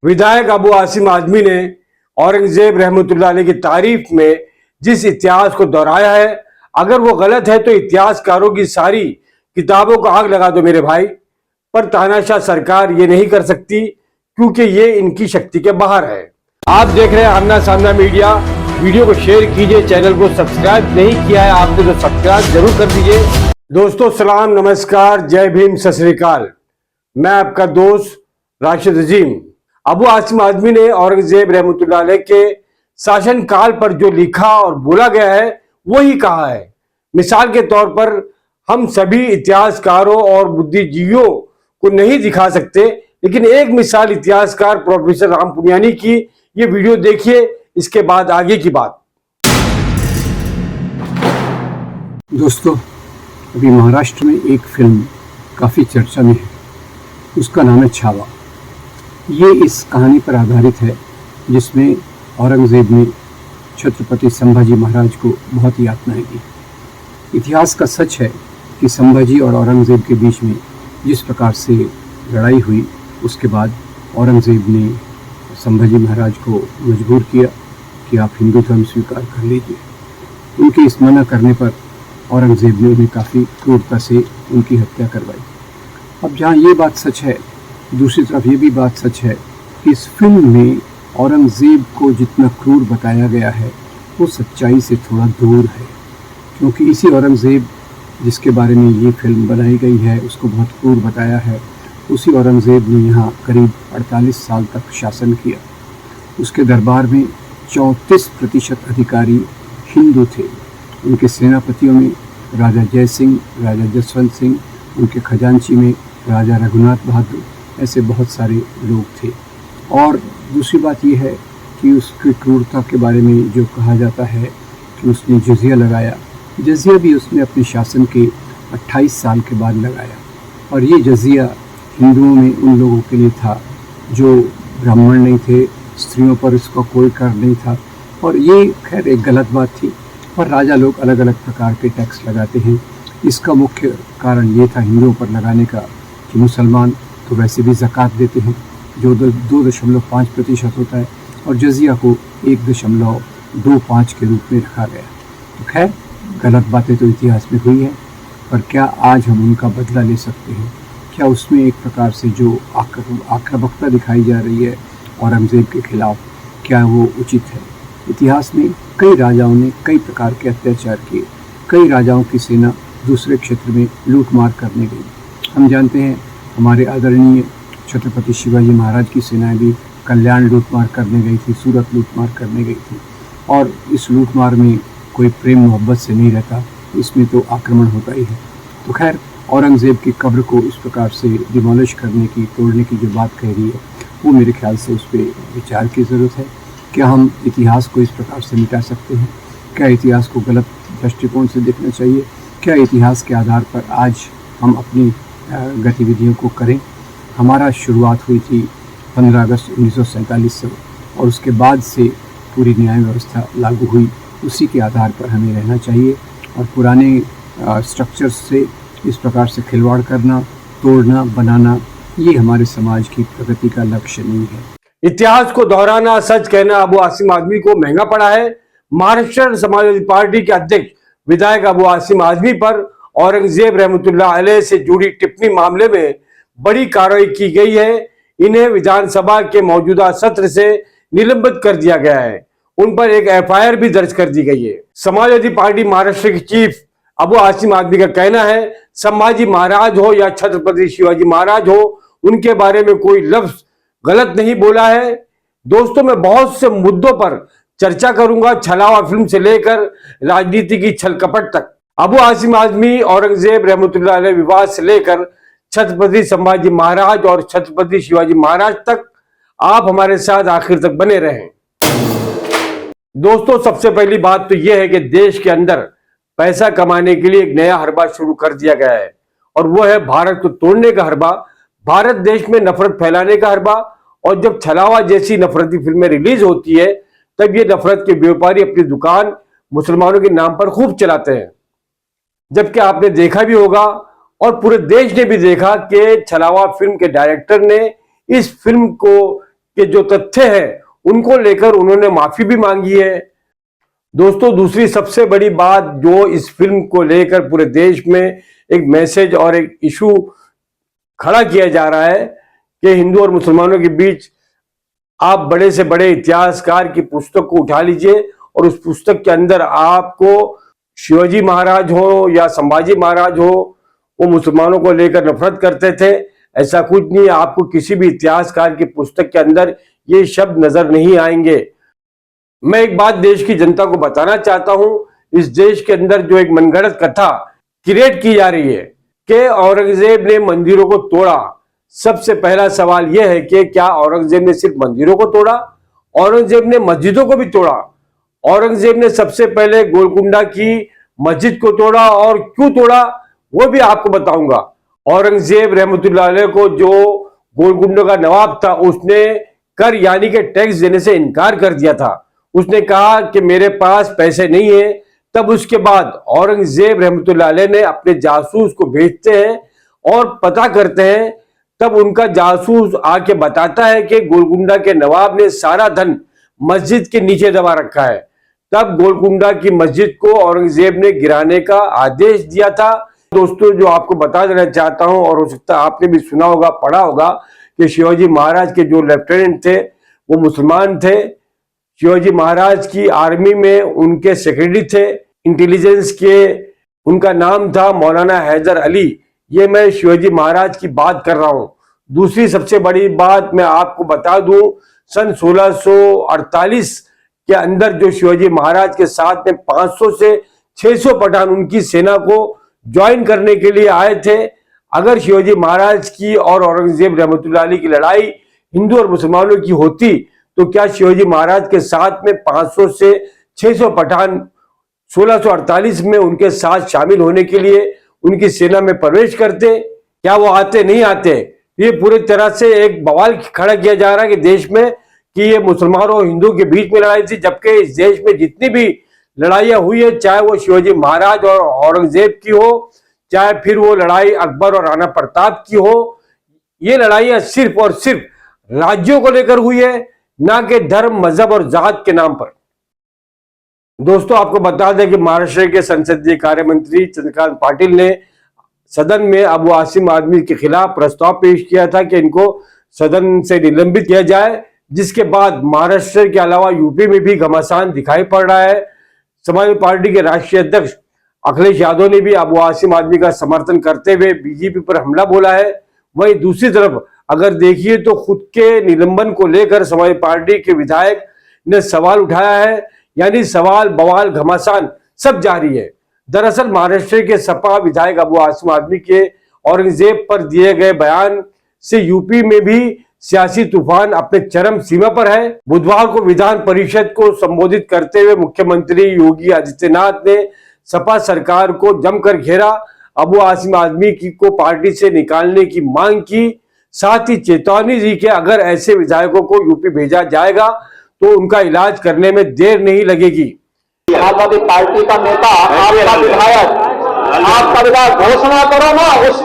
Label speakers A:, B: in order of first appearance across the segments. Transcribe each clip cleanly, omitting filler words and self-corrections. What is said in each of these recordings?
A: विधायक अबू आसिम आजमी ने औरंगजेब रहमतुल्लाह अलैह की तारीफ में जिस इतिहास को दोहराया है, अगर वो गलत है तो इतिहासकारों की सारी किताबों को आग लगा दो मेरे भाई। पर तानाशाह सरकार ये नहीं कर सकती क्योंकि ये इनकी शक्ति के बाहर है। आप देख रहे हैं आमना सामना मीडिया। वीडियो को शेयर कीजिए, चैनल को सब्सक्राइब नहीं किया है आपने तो सब्सक्राइब जरूर कर दीजिए। दोस्तों सलाम, नमस्कार, जय भीम, सत श्री अकाल। मैं आपका दोस्त राशिद अजीम। अबू आसिम आजमी ने औरंगजेब रहमतुल्लाह अलैह के शासन काल पर जो लिखा और बोला गया है वही कहा है। मिसाल के तौर पर हम सभी इतिहासकारों और बुद्धिजीवियों को नहीं दिखा सकते, लेकिन एक मिसाल इतिहासकार प्रोफेसर राम पुनियानी की ये वीडियो देखिए, इसके बाद आगे की बात।
B: दोस्तों, अभी महाराष्ट्र में एक फिल्म काफ़ी चर्चा में है, उसका नाम है छावा। ये इस कहानी पर आधारित है जिसमें औरंगज़ेब ने छत्रपति संभाजी महाराज को बहुत यातनाएं दी। इतिहास का सच है कि संभाजी और औरंगज़ेब के बीच में जिस प्रकार से लड़ाई हुई, उसके बाद औरंगज़ेब ने संभाजी महाराज को मजबूर किया कि आप हिंदू धर्म स्वीकार कर लीजिए। उनके इस मना करने पर औरंगज़ेब ने उन्हें काफ़ी क्रूरता से उनकी हत्या करवाई। अब जहाँ ये बात सच है, दूसरी तरफ ये भी बात सच है कि इस फिल्म में औरंगज़ेब को जितना क्रूर बताया गया है वो सच्चाई से थोड़ा दूर है, क्योंकि इसी औरंगज़ेब जिसके बारे में ये फिल्म बनाई गई है उसको बहुत क्रूर बताया है। उसी औरंगज़ेब ने यहाँ करीब 48 साल तक शासन किया। उसके दरबार में 34% अधिकारी हिंदू थे। उनके सेनापतियों में राजा जय सिंह, राजा जसवंत सिंह, उनके खजांची में राजा रघुनाथ बहादुर, ऐसे बहुत सारे लोग थे। और दूसरी बात यह है कि उसकी क्रूरता के बारे में जो कहा जाता है कि उसने जजिया लगाया, जजिया भी उसने अपने शासन के 28 साल के बाद लगाया। और ये जजिया हिंदुओं में उन लोगों के लिए था जो ब्राह्मण नहीं थे, स्त्रियों पर इसका कोई कर नहीं था। और ये खैर एक गलत बात थी, पर राजा लोग अलग अलग प्रकार के टैक्स लगाते हैं। इसका मुख्य कारण ये था हिंदुओं पर लगाने का कि मुसलमान तो वैसे भी ज़कात देते हैं जो 2.5% होता है, और जजिया को 1.25 के रूप में रखा गया। तो खैर गलत बातें तो इतिहास में हुई हैं, पर क्या आज हम उनका बदला ले सकते हैं? क्या उसमें एक प्रकार से जो आक्रामकता दिखाई जा रही है औरंगज़ेब के खिलाफ, क्या वो उचित है? इतिहास में कई राजाओं ने कई प्रकार के अत्याचार किए। कई राजाओं की सेना दूसरे क्षेत्र में लूट मार करने गई। हम जानते हैं हमारे आदरणीय छत्रपति शिवाजी महाराज की सेनाएं भी कल्याण लूटमार करने गई थी, सूरत लूटमार करने गई थी। और इस लूटमार में कोई प्रेम मोहब्बत से नहीं रहता, इसमें तो आक्रमण होता ही है। तो खैर औरंगज़ेब की कब्र को इस प्रकार से डिमोलिश करने की, तोड़ने की जो बात कह रही है, वो मेरे ख्याल से उस पर विचार की ज़रूरत है। क्या हम इतिहास को इस प्रकार से मिटा सकते हैं? क्या इतिहास को गलत दृष्टिकोण से देखना चाहिए? क्या इतिहास के आधार पर आज हम अपनी गतिविधियों को करें? हमारा शुरुआत हुई थी 15 अगस्त 1947 से, और उसके बाद से पूरी न्याय व्यवस्था लागू हुई। उसी के आधार पर हमें रहना चाहिए, और पुराने स्ट्रक्चर्स से इस प्रकार से खिलवाड़ करना, तोड़ना, बनाना, ये हमारे समाज की प्रगति का लक्ष्य नहीं है।
A: इतिहास को दोहराना, सच कहना अबू आसिम आजमी को महंगा पड़ा है। महाराष्ट्र समाजवादी पार्टी के अध्यक्ष विधायक अबू आसिम आजमी पर औरंगजेब रहमतुल्लाह अलैह से जुड़ी टिप्पणी मामले में बड़ी कार्रवाई की गई है। इन्हें विधानसभा के मौजूदा सत्र से निलंबित कर दिया गया है। उन पर एक FIR भी दर्ज कर दी गई है। समाजवादी पार्टी महाराष्ट्र के चीफ अबू आसिम आजमी का कहना है, संभाजी महाराज हो या छत्रपति शिवाजी महाराज हो, उनके बारे में कोई लफ्ज गलत नहीं बोला है। दोस्तों, मैं बहुत से मुद्दों पर चर्चा करूंगा, छलावा फिल्म से लेकर राजनीति की छल कपट तक। अबू आसिम आजमी औरंगजेब रहमतुल्लाह अलैह विवाद से लेकर छत्रपति संभाजी महाराज और छत्रपति शिवाजी महाराज तक आप हमारे साथ आखिर तक बने रहें। दोस्तों, सबसे पहली बात तो यह है कि देश के अंदर पैसा कमाने के लिए एक नया हरबा शुरू कर दिया गया है, और वो है भारत को तोड़ने का हरबा, भारत देश में नफरत फैलाने का हरबा। और जब छलावा जैसी नफरती फिल्में रिलीज होती है, तब ये नफरत के व्यापारी अपनी दुकान मुसलमानों के नाम पर खूब चलाते हैं। जबकि आपने देखा भी होगा और पूरे देश ने भी देखा कि छलावा फिल्म के डायरेक्टर ने इस फिल्म को के जो तथ्य हैं उनको लेकर उन्होंने माफी भी मांगी है। दोस्तों, दूसरी सबसे बड़ी बात जो इस फिल्म को लेकर पूरे देश में एक मैसेज और एक इशू खड़ा किया जा रहा है कि हिंदू और मुसलमानों के बीच आप बड़े से बड़े इतिहासकार की पुस्तक को उठा लीजिए और उस पुस्तक के अंदर आपको शिवाजी महाराज हो या संभाजी महाराज हो, वो मुसलमानों को लेकर नफरत करते थे, ऐसा कुछ नहीं। आपको किसी भी इतिहासकार की पुस्तक के अंदर ये शब्द नजर नहीं आएंगे। मैं एक बात देश की जनता को बताना चाहता हूं, इस देश के अंदर जो एक मनगढ़ंत कथा क्रिएट की जा रही है कि औरंगजेब ने मंदिरों को तोड़ा। सबसे पहला सवाल यह है कि क्या औरंगजेब ने सिर्फ मंदिरों को तोड़ा? औरंगजेब ने मस्जिदों को भी तोड़ा। औरंगजेब ने सबसे पहले गोलकुंडा की मस्जिद को तोड़ा, और क्यों तोड़ा वो भी आपको बताऊंगा। औरंगजेब रहमतुल्लाह अलैह को जो गोलकुंडा का नवाब था, उसने कर यानी कि टैक्स देने से इनकार कर दिया था। उसने कहा कि मेरे पास पैसे नहीं है। तब उसके बाद औरंगजेब रहमतुल्लाह अलैह ने अपने जासूस को भेजते हैं और पता करते हैं। तब उनका जासूस आके बताता है कि गोलकुंडा के नवाब ने सारा धन मस्जिद के नीचे दबा रखा है। तब गोलकुंडा की मस्जिद को औरंगजेब ने गिराने का आदेश दिया था। दोस्तों, जो आपको बता देना चाहता हूं, और हो सकता है आपने भी सुना होगा, पढ़ा होगा, कि शिवाजी महाराज के जो लेफ्टिनेंट थे वो मुसलमान थे। शिवाजी महाराज की आर्मी में उनके सेक्रेटरी थे इंटेलिजेंस के, उनका नाम था मौलाना हैदर अली। ये मैं शिवाजी महाराज की बात कर रहा हूं। दूसरी सबसे बड़ी बात मैं आपको बता दूं, सन 1648 के अंदर जो शिवाजी महाराज के साथ में 500 से 600 पठान उनकी सेना को ज्वाइन करने के लिए आए थे। अगर शिवाजी महाराज की और औरंगजेब रहमतुल्लाह अलैह की लड़ाई हिंदू और मुसलमानों की होती, तो क्या शिवाजी महाराज के साथ में 500 से 600 पठान 1648 में उनके साथ शामिल होने के लिए उनकी सेना में प्रवेश करते? क्या वो आते? नहीं आते। ये पूरी तरह से एक बवाल खड़ा किया जा रहा है कि देश में कि ये मुसलमानों और हिंदू के बीच में लड़ाई थी, जबकि इस देश में जितनी भी लड़ाइयां हुई है, चाहे वो शिवाजी महाराज और औरंगजेब की हो, चाहे फिर वो लड़ाई अकबर और राणा प्रताप की हो, ये लड़ाइयां सिर्फ और सिर्फ राज्यों को लेकर हुई है, ना कि धर्म, मजहब और जात के नाम पर। दोस्तों, आपको बता दें कि महाराष्ट्र के संसदीय कार्य मंत्री चंद्रकांत पाटिल ने सदन में अबू आसिम आदमी के खिलाफ प्रस्ताव पेश किया था कि इनको सदन से निलंबित किया जाए, जिसके बाद महाराष्ट्र के अलावा यूपी में भी घमासान दिखाई पड़ रहा है। समाजवादी पार्टी के राष्ट्रीय अध्यक्ष अखिलेश यादव ने भी अबू आसिम आदमी का समर्थन करते हुए बीजेपी पर हमला बोला है। वहीं दूसरी तरफ अगर देखिए तो खुद के निलंबन को लेकर समाजवादी पार्टी के विधायक ने सवाल उठाया है, यानी सवाल, बवाल, घमासान सब जारी है। दरअसल महाराष्ट्र के सपा विधायक अबू आसिम आदमी के औरंगजेब पर दिए गए बयान से यूपी में भी सियासी तूफान अपने चरम सीमा पर है। बुधवार को विधान परिषद को संबोधित करते हुए मुख्यमंत्री योगी आदित्यनाथ ने सपा सरकार को जमकर घेरा, अबू आसिम आदमी को पार्टी से निकालने की मांग की, साथ ही चेतावनी दी कि अगर ऐसे विधायकों को यूपी भेजा जाएगा तो उनका इलाज करने में देर नहीं लगेगी।
C: समाजवादी पार्टी का नेता, आपका विधायक घोषणा करो ना, उस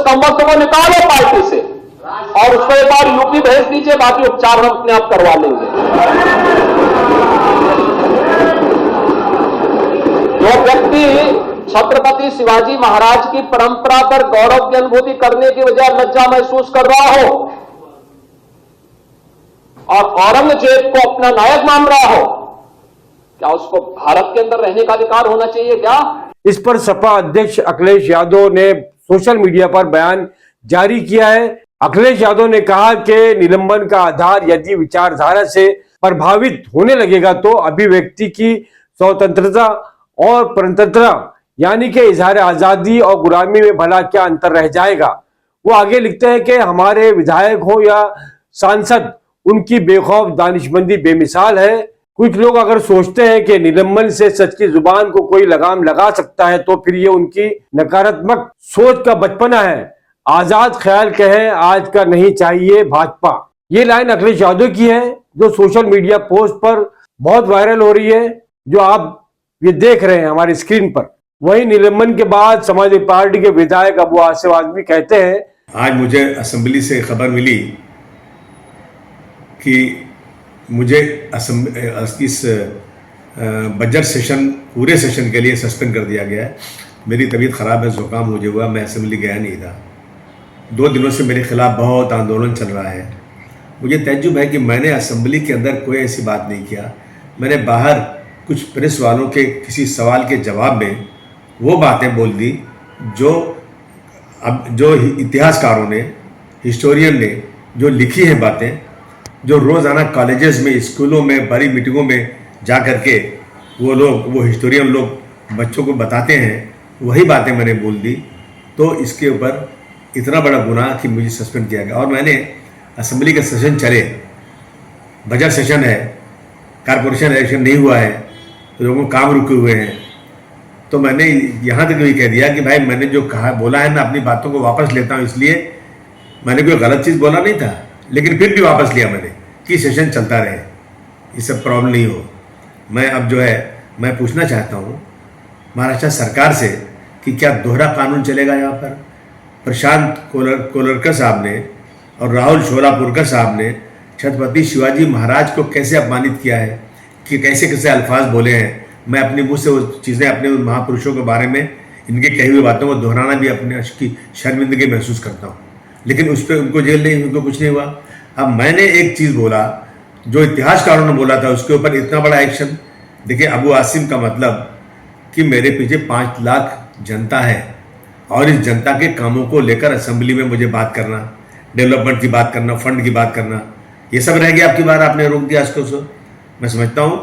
C: कमबख्त को निकालो पार्टी से और उसको एक बार यूपी भेज दीजिए, बाकी उपचार हम अपने आप करवा लेंगे। जो व्यक्ति छत्रपति शिवाजी महाराज की परंपरा पर गौरव की अनुभूति करने की बजाय लज्जा महसूस कर रहा हो और औरंगजेब को अपना नायक मान रहा हो, क्या उसको भारत के अंदर रहने का अधिकार होना चाहिए क्या?
A: इस पर सपा अध्यक्ष अखिलेश यादव ने सोशल मीडिया पर बयान जारी किया है। अखिलेश यादव ने कहा कि निलंबन का आधार यदि विचारधारा से प्रभावित होने लगेगा तो अभिव्यक्ति की स्वतंत्रता और परतंत्रता यानी कि इजहार आजादी और गुलामी में भला क्या अंतर रह जाएगा। वो आगे लिखते हैं कि हमारे विधायक हो या सांसद, उनकी बेखौफ दानिशमंदी बेमिसाल है। कुछ लोग अगर सोचते हैं कि निलंबन से सच की जुबान को कोई लगाम लगा सकता है तो फिर ये उनकी नकारात्मक सोच का बचपना है। आजाद ख्याल कहें आज का नहीं चाहिए भाजपा। ये लाइन अखिलेश यादव की है जो सोशल मीडिया पोस्ट पर बहुत वायरल हो रही है, जो आप ये देख रहे हैं हमारी स्क्रीन पर। वहीं निलंबन के बाद समाजवादी पार्टी के विधायक अबू आसिम आदमी कहते हैं,
D: आज मुझे असेंबली से खबर मिली कि मुझे इस बजट सेशन पूरे सेशन के लिए सस्पेंड कर दिया गया है। मेरी तबीयत ख़राब है, ज़ुकाम मुझे हुआ, मैं असेंबली गया नहीं था। 2 दिनों से मेरे खिलाफ बहुत आंदोलन चल रहा है। मुझे तज्जुब है कि मैंने असेंबली के अंदर कोई ऐसी बात नहीं किया। मैंने बाहर कुछ प्रेस वालों के किसी सवाल के जवाब में वो बातें बोल दी जो इतिहासकारों ने, हिस्टोरियन ने जो लिखी हैं बातें, जो रोज़ाना कॉलेजेस में, स्कूलों में, बड़ी मीटिंगों में जा कर के वो हिस्टोरियन लोग बच्चों को बताते हैं, वही बातें मैंने बोल दी। तो इसके ऊपर इतना बड़ा गुनाह कि मुझे सस्पेंड किया गया। और मैंने असेंबली का सेशन चले, बजट सेशन है, कारपोरेशन इलेक्शन नहीं हुआ है, लोगों को काम रुके हुए हैं, तो मैंने यहाँ तक भी कह दिया कि भाई मैंने जो कहा बोला है, मैं अपनी बातों को वापस लेता हूँ। इसलिए मैंने कोई गलत चीज़ बोला नहीं था, लेकिन फिर भी वापस लिया मैंने कि सेशन चलता रहे, ये सब प्रॉब्लम नहीं हो। मैं अब जो है मैं पूछना चाहता हूँ महाराष्ट्र सरकार से कि क्या दोहरा कानून चलेगा यहाँ पर? प्रशांत कोलरकर साहब ने और राहुल शोलापुरकर साहब ने छत्रपति शिवाजी महाराज को कैसे अपमानित किया है, कि कैसे कैसे अल्फाज बोले हैं। मैं अपने मुँह से वो चीज़ें, अपने उन महापुरुषों के बारे में इनके कही हुई बातों को दोहराना भी अपने की शर्मिंदगी महसूस करता हूँ, लेकिन उस पर उनको जेल नहीं, उनको कुछ नहीं हुआ। अब मैंने एक चीज़ बोला जो इतिहासकारों ने बोला था, उसके ऊपर इतना बड़ा एक्शन। देखिए, अबू आसिम का मतलब कि मेरे पीछे 5 लाख जनता है और इस जनता के कामों को लेकर असेंबली में मुझे बात करना, डेवलपमेंट की बात करना, फंड की बात करना, ये सब रह गया। आपकी बार आपने रोक दिया इसको। मैं समझता हूँ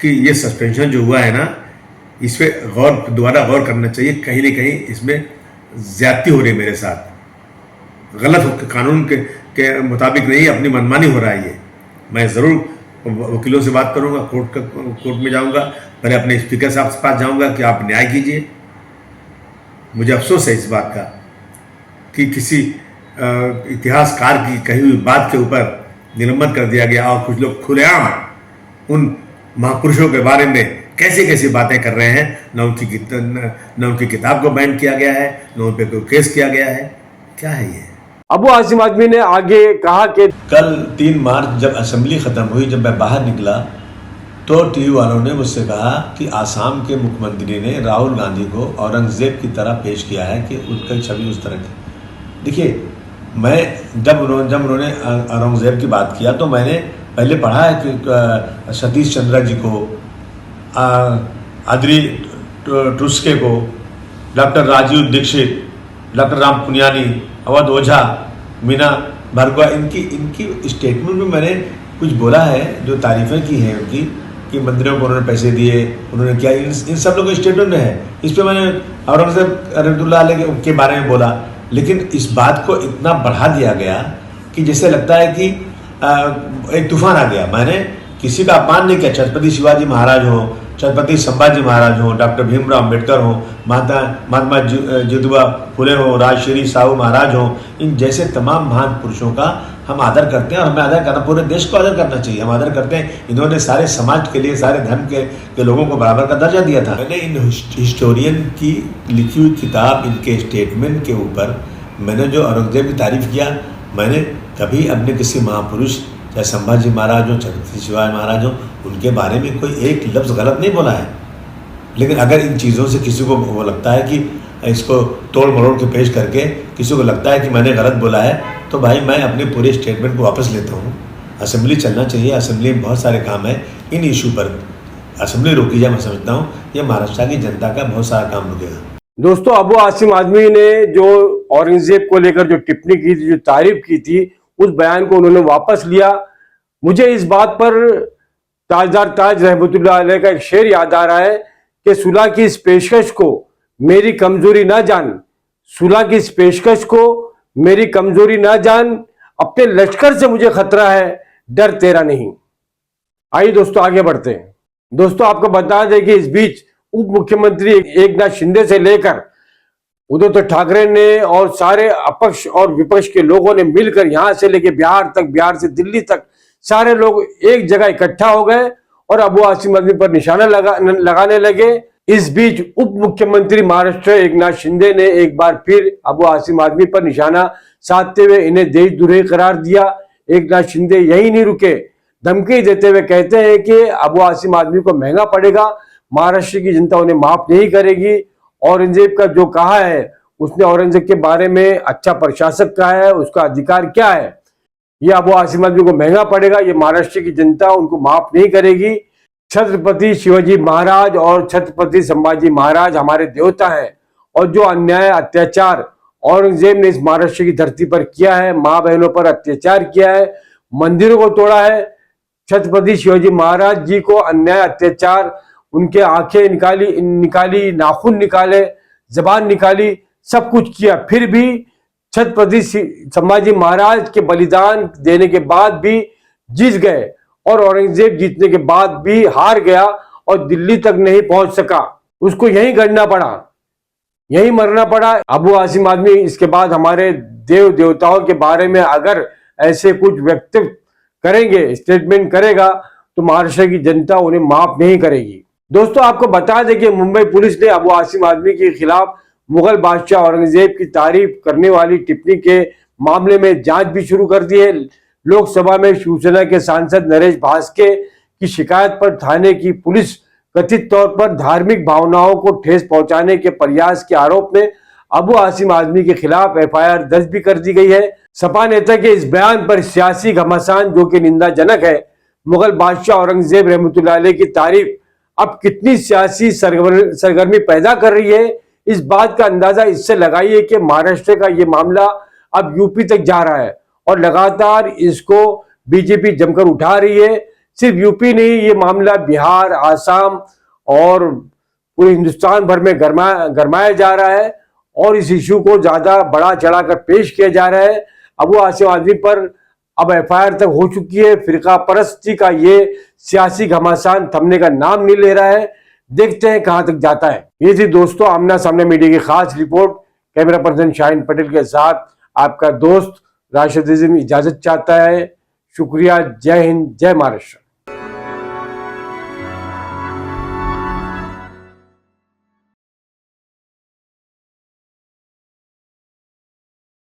D: कि ये सस्पेंशन जो हुआ है ना, इस पर दोबारा गौर करना चाहिए। कहीं ना कहीं इसमें ज्यादती हो रही है मेरे साथ, गलत कानून के मुताबिक नहीं, अपनी मनमानी हो रहा है ये। मैं ज़रूर वकीलों से बात करूंगा, कोर्ट में जाऊंगा, पहले अपने स्पीकर साहब के पास जाऊंगा कि आप न्याय कीजिए। मुझे अफसोस है इस बात का कि किसी इतिहासकार की कही हुई बात के ऊपर निलंबन कर दिया गया और कुछ लोग खुलेआम उन महापुरुषों के बारे में कैसे कैसी बातें कर रहे हैं। न उनकी किताब को बैन किया गया है, न उन पर कोई केस किया गया है। क्या है ये?
A: अबू आसिम आदमी ने आगे कहा कि
D: कल 3 मार्च जब असेंबली ख़त्म हुई, जब मैं बाहर निकला तो टीवी वालों ने मुझसे कहा कि आसाम के मुख्यमंत्री ने राहुल गांधी को औरंगज़ेब की तरह पेश किया है, कि उनकी छवि उस तरह की। देखिए, मैं जब उन्होंने औरंगज़ेब की बात किया तो मैंने पहले पढ़ा है कि सतीश चंद्र जी को, आदरी टुस्के को, डॉक्टर राजीव दीक्षित, डॉक्टर राम पुनियानी, अवध ओझा, मीना भार्गवा, इनकी स्टेटमेंट में मैंने कुछ बोला है, जो तारीफ़ें की हैं उनकी, कि मंदिरों को उन्होंने पैसे दिए, उन्होंने क्या, इन सब लोगों के स्टेटमेंट में है। इस पर मैंने औरंगज़ेब रहमतुल्लाह अलैह के बारे में बोला, लेकिन इस बात को इतना बढ़ा दिया गया कि जैसे लगता है कि एक तूफान आ गया। मैंने किसी का अपमान नहीं किया। छत्रपति शिवाजी महाराज हो, छत्रपति संभाजी महाराज हो, डॉक्टर भीमराव अम्बेडकर हो, महात्मा ज्योतिबा फुले हो, राजश्री साहू महाराज हो, इन जैसे तमाम महान पुरुषों का हम आदर करते हैं और हमें आदर करना, पूरे देश को आदर करना चाहिए। हम आदर करते हैं। इन्होंने सारे समाज के लिए, सारे धर्म के लोगों को बराबर का दर्जा दिया था। मैंने इन हिस्टोरियन की लिखी हुई किताब, इनके स्टेटमेंट के ऊपर मैंने जो औरंगज़ेब की तारीफ़ किया, मैंने कभी अपने किसी महापुरुष, चाहे संभाजी महाराज हो, छत्रपति शिवाजी महाराज हो, उनके बारे में कोई एक लफ्ज़ गलत नहीं बोला है। लेकिन अगर इन चीज़ों से किसी को वो लगता है कि इसको तोड़ मरोड़ के पेश करके किसी को लगता है कि मैंने गलत बोला है, तो भाई मैं अपने पूरे स्टेटमेंट को वापस लेता हूँ। असेंबली चलना चाहिए, असेंबली में बहुत सारे काम है। इन इशू पर असेंबली रोकी जाए, मैं समझता हूँ ये महाराष्ट्र की जनता का बहुत सारा काम रुकेगा।
A: दोस्तों, अबू आसिम आदमी ने जो औरंगजेब को लेकर जो टिप्पणी की थी, जो तारीफ की थी, उस बयान को उन्होंने वापस लिया। मुझे इस बात पर ताजदार ताज रहमतुल्लाह अलैह का एक शेर याद आ रहा है कि सुलह की इस पेशकश को मेरी कमजोरी ना जान, सुलह की इस पेशकश को मेरी कमजोरी ना जान, अपने लश्कर से मुझे खतरा है, डर तेरा नहीं। आइए दोस्तों आगे बढ़ते हैं। दोस्तों, आपको बता दें कि इस बीच उप मुख्यमंत्री एकनाथ शिंदे से लेकर उद्धव ठाकरे ने और सारे अपक्ष और विपक्ष के लोगों ने मिलकर यहां से लेकर बिहार तक, बिहार से दिल्ली तक सारे लोग एक जगह इकट्ठा हो गए और अबू आसिम आदमी पर निशाना लगाने लगे। इस बीच उप मुख्यमंत्री महाराष्ट्र एकनाथ शिंदे ने एक बार फिर अबू आसिम आदमी पर निशाना साधते हुए इन्हें देशद्रोही करार दिया। एकनाथ शिंदे यही नहीं रुके, धमकी देते हुए कहते हैं कि अबू आसिम आदमी को महंगा पड़ेगा, महाराष्ट्र की जनता उन्हें माफ नहीं करेगी। औरंगजेब का जो कहा है, उसने औरंगजेब के बारे में अच्छा प्रशासक कहा है, उसका अधिकार क्या है? ये अबू आसिम आदमी को महंगा पड़ेगा, ये महाराष्ट्र की जनता उनको माफ नहीं करेगी। छत्रपति शिवाजी महाराज और छत्रपति संभाजी महाराज हमारे देवता हैं, और जो अन्याय अत्याचार औरंगजेब ने इस महाराष्ट्र की धरती पर किया है, माँ बहनों पर अत्याचार किया है, मंदिरों को तोड़ा है, छत्रपति शिवाजी महाराज जी को अन्याय अत्याचार, उनके आंखें निकाली, नाखून निकाले, जबान निकाली, सब कुछ किया, फिर भी छत्रपति संभाजी महाराज के बलिदान देने के बाद भी जीत गए, और औरंगजेब जीतने के बाद भी हार गया और दिल्ली तक नहीं पहुंच सका। उसको यहीं गड़ना पड़ा, यहीं मरना पड़ा। अबू आसिम आदमी इसके बाद हमारे देव देवताओं के बारे में अगर ऐसे कुछ व्यक्तित्व करेंगे, स्टेटमेंट करेगा, तो महाराष्ट्र की जनता उन्हें माफ नहीं करेगी। दोस्तों, आपको बता दें कि मुंबई पुलिस ने अबू आसिम आदमी के खिलाफ मुगल बादशाह औरंगजेब की तारीफ करने वाली टिप्पणी के मामले में जांच भी शुरू कर दी है। लोकसभा में शिवसेना के सांसद नरेश भास्के की शिकायत पर थाने की पुलिस कथित तौर पर धार्मिक भावनाओं को ठेस पहुंचाने के प्रयास के आरोप में अबू आसिम आदमी के खिलाफ एफआईआर दर्ज भी कर दी गई है। सपा नेता के इस बयान पर सियासी घमासान, जो कि निंदाजनक है, मुगल बादशाह औरंगजेब रहमतुल्लाह अलैह की तारीफ अब कितनी सियासी सरगर्मी पैदा कर रही है, इस बात का अंदाजा इससे लगाइए कि महाराष्ट्र का ये मामला अब यूपी तक जा रहा है और लगातार इसको बीजेपी जमकर उठा रही है। सिर्फ यूपी नहीं, ये मामला बिहार, आसाम और पूरे हिंदुस्तान भर में गरमाया जा रहा है, और इस इश्यू को ज्यादा बड़ा चढ़ाकर पेश किया जा रहा है। अबू आसिम आदमी पर अब एफआईआर तक हो चुकी है। फिरका परस्ती का ये सियासी घमासान थमने का नाम नहीं ले रहा है। देखते हैं कहां तक जाता है। ये थी दोस्तों आमना सामने मीडिया की खास report. Camera person Shaheen Patel के साथ आपका दोस्त राशिद अजीम इजाजत चाहता है। शुक्रिया। जय हिंद, जय महाराष्ट्र।